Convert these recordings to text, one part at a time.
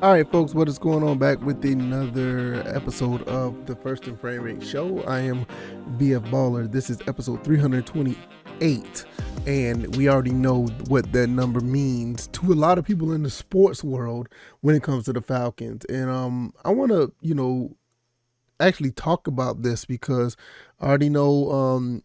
All right, folks, what is going on? Back with another episode of the First and Frame Rate Show. I am VF Baller. This is episode 328, and we already know what that number means to a lot of people in the sports world when it comes to the Falcons. And I want to, actually talk about this because I already know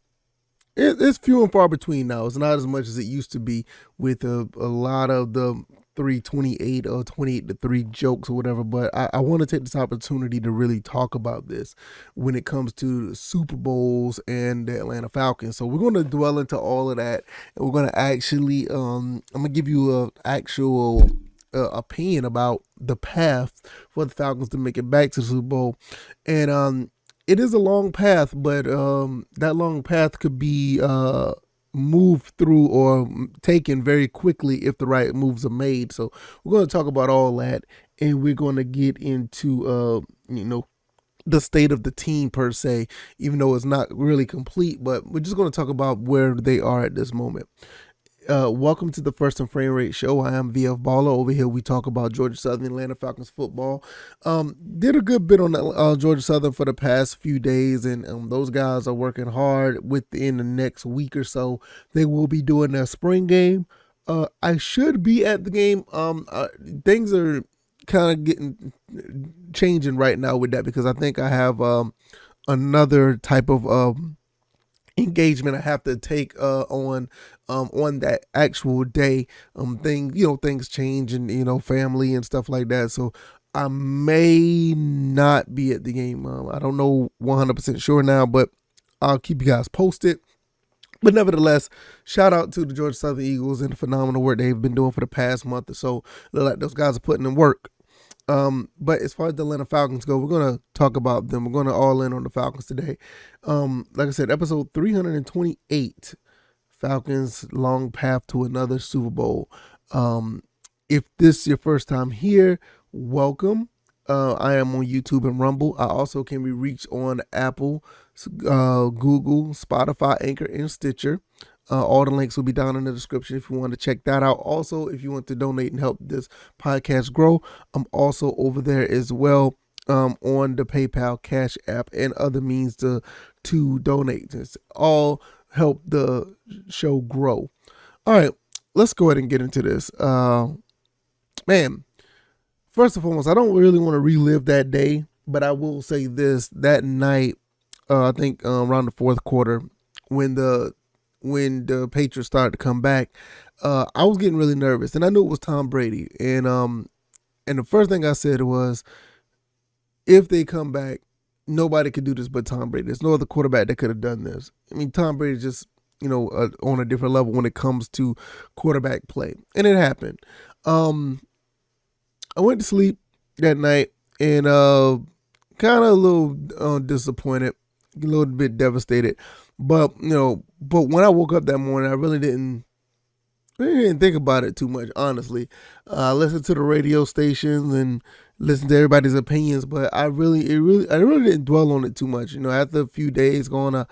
it's few and far between now. It's not as much as it used to be with a lot of the 328 or 28-3 jokes or whatever. But I want to take this opportunity to really talk about this when it comes to the Super Bowls and the Atlanta Falcons. So we're going to dwell into all of that, and we're going to actually, I'm going to give you an actual opinion about the path for the Falcons to make it back to the Super Bowl. And it is a long path, but that long path could be moved through or taken very quickly if the right moves are made. So we're going to talk about all that, and we're going to get into the state of the team per se, even though it's not really complete. But we're just going to talk about where they are at this moment. Welcome to the First and Frame Rate Show. I am VF Baller. Over here, we talk about Georgia Southern, Atlanta Falcons football. Did a good bit on Georgia Southern for the past few days, and those guys are working hard. Within the next week or so, they will be doing their spring game. I should be at the game. Things are kind of changing right now with that because I think I have another type of engagement I have to take on that actual day. Things change, and family and stuff like that. So I may not be at the game. I don't know 100% sure now, but I'll keep you guys posted. But nevertheless, shout out to the Georgia Southern Eagles and the phenomenal work they've been doing for the past month or so. Look like those guys are putting in work. But as far as the Atlanta Falcons go, we're going to talk about them. We're going to all in on the Falcons today. Like I said, episode 328, Falcons long path to another Super Bowl. If this is your first time here, welcome. I am on YouTube and Rumble. I also can be reached on Apple, Google, Spotify, Anchor, and Stitcher. All the links will be down in the description if you want to check that out. Also, if you want to donate and help this podcast grow, I'm also over there as well on the PayPal, Cash App, and other means to donate. It's all help the show grow. All right, let's go ahead and get into this. Man, first and foremost, I don't really want to relive that day, but I will say this. That night, I think around the fourth quarter, when the Patriots started to come back, I was getting really nervous, and I knew it was Tom Brady. And the first thing I said was, if they come back, nobody could do this but Tom Brady. There's no other quarterback that could have done this. I mean, Tom Brady just on a different level when it comes to quarterback play, and it happened. I went to sleep that night and kind of a little disappointed, a little bit devastated. But when I woke up that morning, I really didn't think about it too much, honestly. I listened to the radio stations and listened to everybody's opinions, but I really didn't dwell on it too much. After a few days going,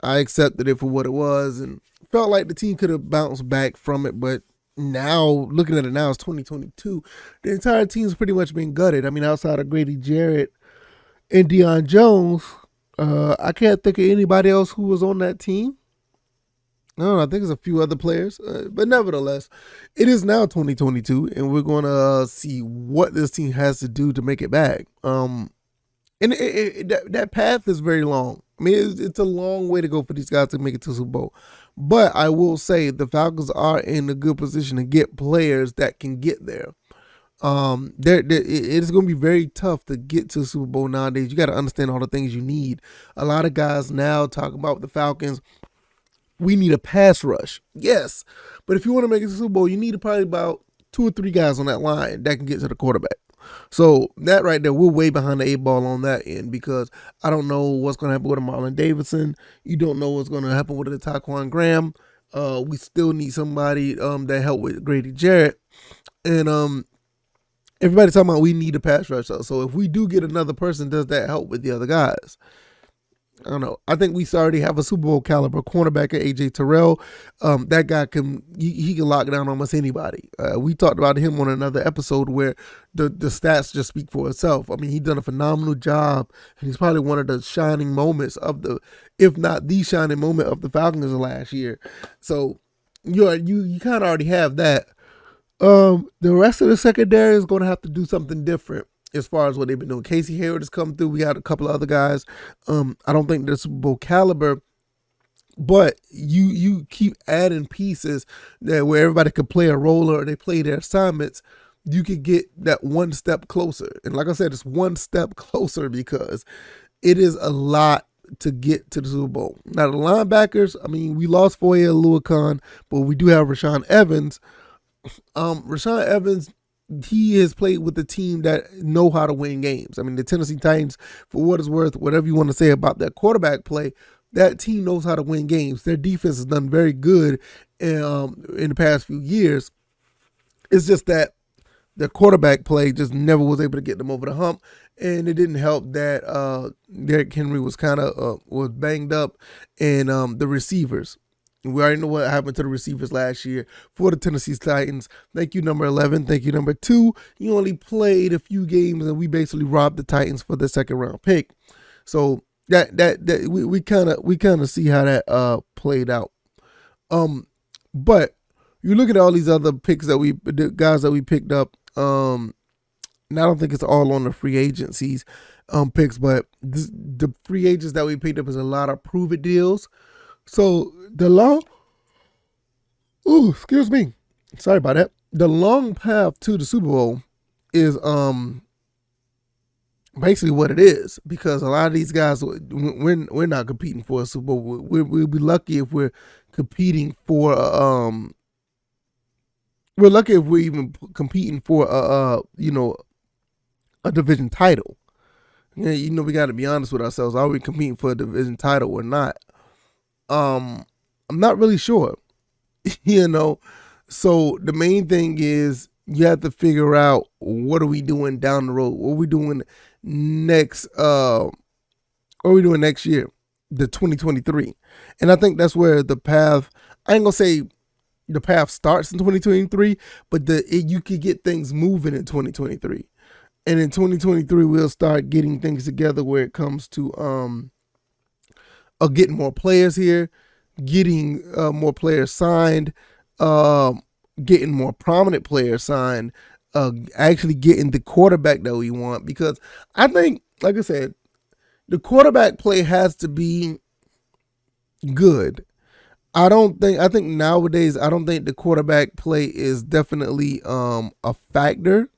I accepted it for what it was and felt like the team could have bounced back from it. But now, looking at it now, it's 2022. The entire team's pretty much been gutted. I mean, outside of Grady Jarrett and Deion Jones, I can't think of anybody else who was on that team. I don't know, I think there's a few other players. But nevertheless, it is now 2022, and we're going to see what this team has to do to make it back. And that path is very long. I mean, it's a long way to go for these guys to make it to the Super Bowl. But I will say the Falcons are in a good position to get players that can get there. It's going to be very tough to get to the Super Bowl nowadays. You got to understand all the things you need. A lot of guys now talk about the Falcons. We need a pass rush. Yes. But if you want to make it to the Super Bowl, you need probably about 2 or 3 guys on that line that can get to the quarterback. So that right there, we're way behind the 8 ball on that end because I don't know what's going to happen with Marlon Davidson. You don't know what's going to happen with the Taquan Graham. We still need somebody that help with Grady Jarrett. And everybody's talking about we need a pass rush. So if we do get another person, does that help with the other guys? I don't know. I think we already have a Super Bowl caliber cornerback at AJ Terrell. That guy he can lock down almost anybody. We talked about him on another episode where the stats just speak for itself. I mean, he's done a phenomenal job, and he's probably one of the shining moments of if not the shining moment of the Falcons of last year. So you kind of already have that. The rest of the secondary is going to have to do something different as far as what they've been doing. Casey Hayward has come through. We got a couple of other guys. I don't think they're Super Bowl caliber, but you keep adding pieces that where everybody could play a role or they play their assignments. You could get that one step closer. And like I said, it's one step closer because it is a lot to get to the Super Bowl. Now, the linebackers, I mean, we lost Foye Oluokun, but we do have Rashaan Evans. Rashaan Evans, he has played with a team that know how to win games. I mean, the Tennessee Titans, for what it's worth, whatever you want to say about that quarterback play, that team knows how to win games. Their defense has done very good in the past few years. It's just that the quarterback play just never was able to get them over the hump, and it didn't help that Derrick Henry was kind of was banged up, and the receivers. We already know what happened to the receivers last year for the Tennessee Titans. Thank you, number 11. Thank you, number 2. You only played a few games, and we basically robbed the Titans for the second round pick. So that we kind of see how that played out. But you look at all these other picks the guys that we picked up. And I don't think it's all on the free agencies picks, but the free agents that we picked up is a lot of prove it deals. So the sorry about that. The long path to the Super Bowl is basically what it is, because a lot of these guys, we're not competing for a Super Bowl. We'll be lucky if we're competing for we're lucky if we're even competing for a division title. Yeah, we got to be honest with ourselves. Are we competing for a division title or not? I'm not really sure, so the main thing is you have to figure out what are we doing down the road? What are we doing next? What are we doing next year, the 2023? And I think that's where the path, I ain't gonna say the path starts in 2023, but you could get things moving in 2023. And in 2023, we'll start getting things together where it comes to getting more players here, getting more players signed, getting more prominent players signed, actually getting the quarterback that we want. Because I think, like I said, the quarterback play has to be good. I think nowadays, I don't think the quarterback play is definitely a factor,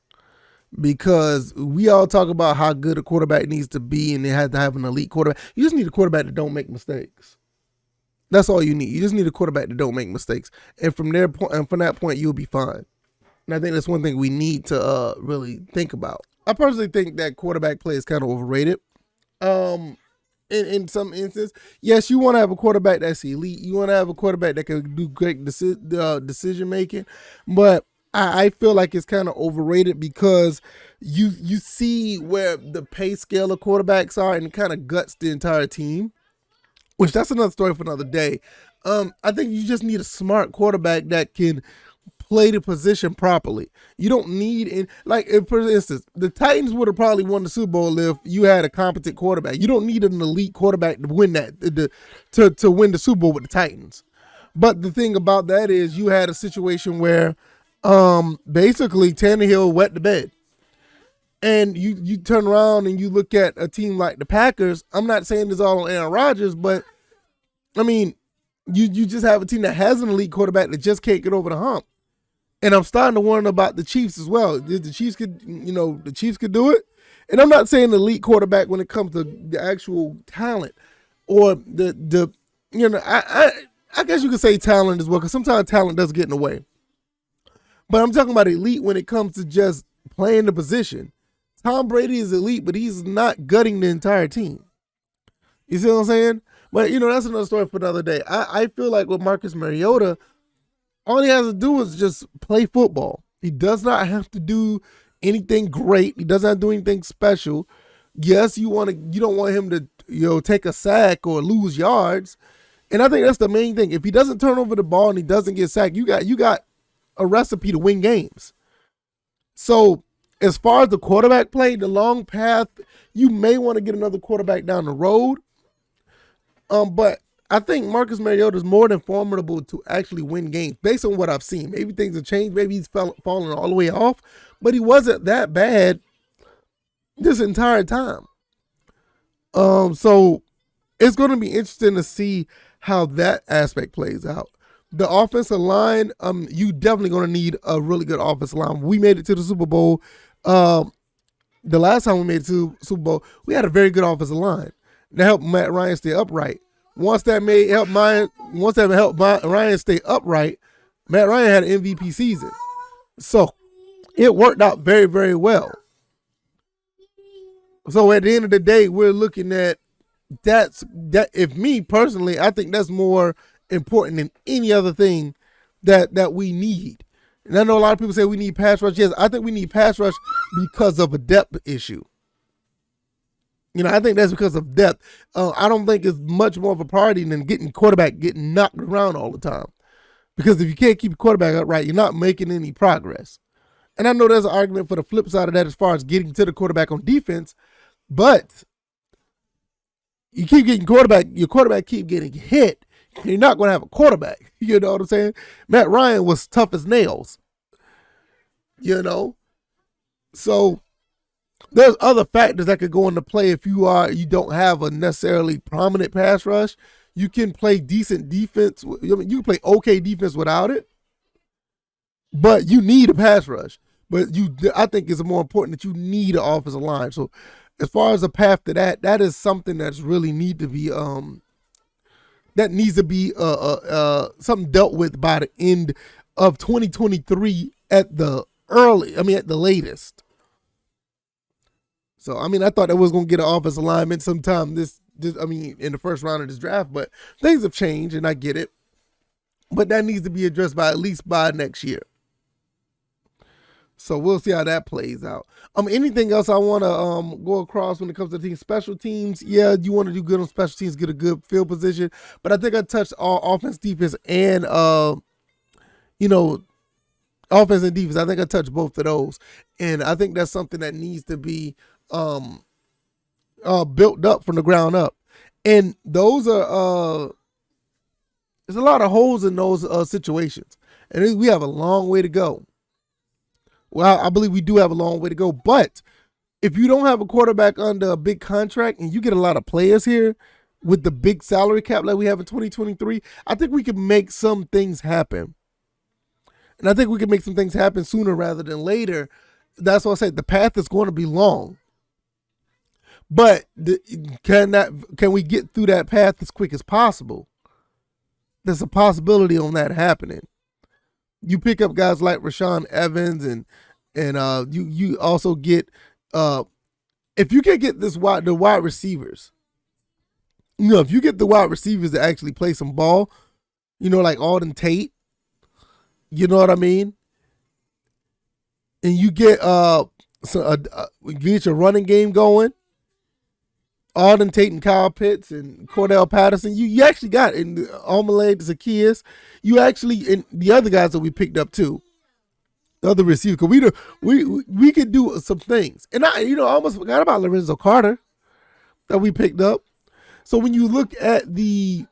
because we all talk about how good a quarterback needs to be and they have to have an elite quarterback. You just need a quarterback that don't make mistakes. That's all you need. You just need a quarterback that don't make mistakes. And from that point, you'll be fine. And I think that's one thing we need to really think about. I personally think that quarterback play is kind of overrated. In some instances, yes, you want to have a quarterback that's elite. You want to have a quarterback that can do great decision making, but I feel like it's kind of overrated because you see where the pay scale of quarterbacks are, and it kind of guts the entire team, which that's another story for another day. I think you just need a smart quarterback that can play the position properly. You don't need, if for instance, the Titans would have probably won the Super Bowl if you had a competent quarterback. You don't need an elite quarterback to win to win the Super Bowl with the Titans. But the thing about that is you had a situation where basically Tannehill wet the bed. And you turn around and you look at a team like the Packers. I'm not saying it's all on Aaron Rodgers, but I mean, you just have a team that has an elite quarterback that just can't get over the hump. And I'm starting to wonder about the Chiefs as well. The Chiefs could do it. And I'm not saying the elite quarterback when it comes to the actual talent or I guess you could say talent as well, because sometimes talent does get in the way. But I'm talking about elite when it comes to just playing the position. Tom Brady is elite, but he's not gutting the entire team. You see what I'm saying? But, that's another story for another day. I feel like with Marcus Mariota, all he has to do is just play football. He does not have to do anything great. He doesn't have to do anything special. Yes, you don't want him to take a sack or lose yards. And I think that's the main thing. If he doesn't turn over the ball and he doesn't get sacked, you got a recipe to win games. So as far as the quarterback play, the long path, you may want to get another quarterback down the road. But I think Marcus Mariota is more than formidable to actually win games based on what I've seen. Maybe things have changed. Maybe he's fallen all the way off, but he wasn't that bad this entire time. So it's going to be interesting to see how that aspect plays out. The offensive line, you definitely going to need a really good offensive line. We made it to the Super Bowl. The last time we made it to the Super Bowl, we had a very good offensive line that helped Matt Ryan stay upright. Once that helped Ryan stay upright, Matt Ryan had an MVP season. So it worked out very, very well. So at the end of the day, we're looking at that. If me personally, I think that's more important than any other thing that we need. And I know a lot of people say we need pass rush. Yes, I think we need pass rush because of a depth issue. I think that's because of depth. I don't think it's much more of a priority than getting knocked around all the time. Because if you can't keep your quarterback upright, you're not making any progress. And I know there's an argument for the flip side of that as far as getting to the quarterback on defense, but you keep getting your quarterback keep getting hit, you're not going to have a quarterback. You know what I'm saying? Matt Ryan was tough as nails. So there's other factors that could go into play if you don't have a necessarily prominent pass rush. You can play decent defense. You can play okay defense without it, but you need a pass rush. But I think it's more important that you need an offensive line. So as far as a path to that is something that's really need to be something dealt with by the end of 2023 at the latest. So, I thought that was going to get an offensive lineman sometime in the first round of this draft, but things have changed and I get it. But that needs to be addressed at least by next year. So we'll see how that plays out. Anything else I want to go across when it comes to team special teams? Yeah, you want to do good on special teams, get a good field position. But I think I touched all offense, defense, and offense and defense. I think I touched both of those, and I think that's something that needs to be built up from the ground up. And those are there's a lot of holes in those situations, and we have a long way to go. Well, I believe we do have a long way to go, but if you don't have a quarterback under a big contract and you get a lot of players here with the big salary cap like we have in 2023, I think we can make some things happen. And I think we can make some things happen sooner rather than later. That's why I say the path is going to be long. But can we get through that path as quick as possible? There's a possibility on that happening. You pick up guys like Rashaan Evans and you also get if you can get the wide receivers, if you get the wide receivers to actually play some ball, like Alden Tate, you know what I mean, and you get get your running game going, Alden Tate and Kyle Pitts and Cordell Patterson, you actually got in Omalade, Zacchaeus. You actually, and the other guys that we picked up too, the other receivers, because we could do some things. And I almost forgot about Lorenzo Carter that we picked up. So when you look at if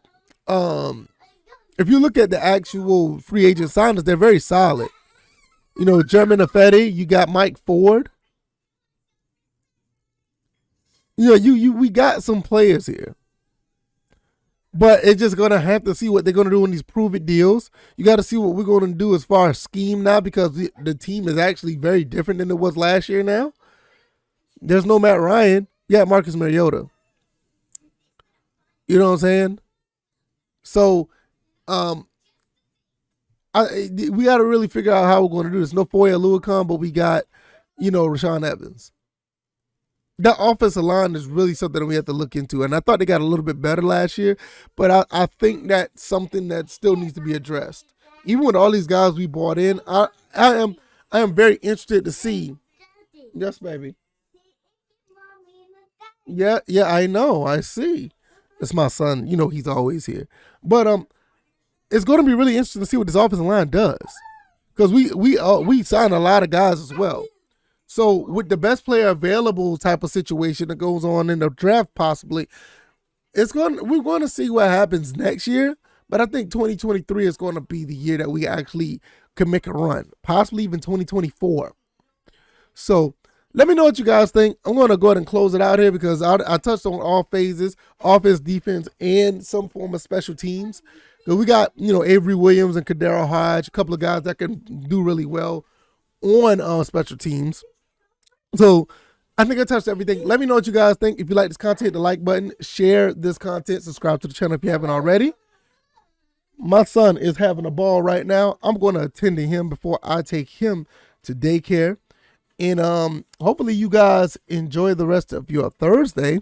you look at the actual free agent signings, they're very solid. German Ifedi, you got Mike Ford. We got some players here. But it's just going to have to see what they're going to do in these prove-it deals. You got to see what we're going to do as far as scheme now, because the team is actually very different than it was last year now. There's no Matt Ryan. You got Marcus Mariota. You know what I'm saying? So we got to really figure out how we're going to do this. No Foye Oluokun, but we got, Rashaan Evans. That offensive line is really something that we have to look into. And I thought they got a little bit better last year, but I think that's something that still needs to be addressed. Even with all these guys we brought in, I am very interested to see. Yes, baby. Yeah, I know. I see. It's my son. You know he's always here. But it's going to be really interesting to see what this offensive line does because we signed a lot of guys as well. So with the best player available type of situation that goes on in the draft, possibly we're going to see what happens next year. But I think 2023 is going to be the year that we actually can make a run, possibly even 2024. So let me know what you guys think. I'm going to go ahead and close it out here because I touched on all phases, offense, defense, and some form of special teams. So we got, Avery Williams and Kadero Hodge, a couple of guys that can do really well on special teams. So I think I touched everything. Let me know what you guys think. If you like this content, hit the like button, share this content, subscribe to the channel if you haven't already. My son is having a ball right now. I'm going to attend to him before I take him to daycare. And hopefully you guys enjoy the rest of your Thursday.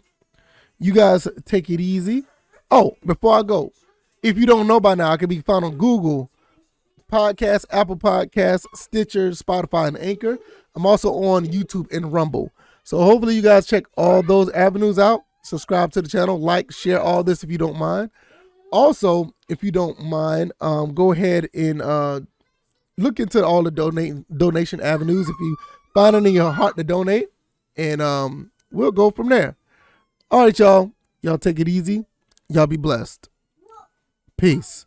You guys take it easy. Oh, before I go, if you don't know by now, I can be found on Google Podcasts, Apple Podcasts, Stitcher, Spotify, and Anchor. I'm also on YouTube and Rumble. So hopefully you guys check all those avenues out. Subscribe to the channel, like, share all this if you don't mind. Also, if you don't mind, go ahead and look into all the donation avenues if you find it in your heart to donate, and we'll go from there. All right, y'all. Y'all take it easy. Y'all be blessed. Peace.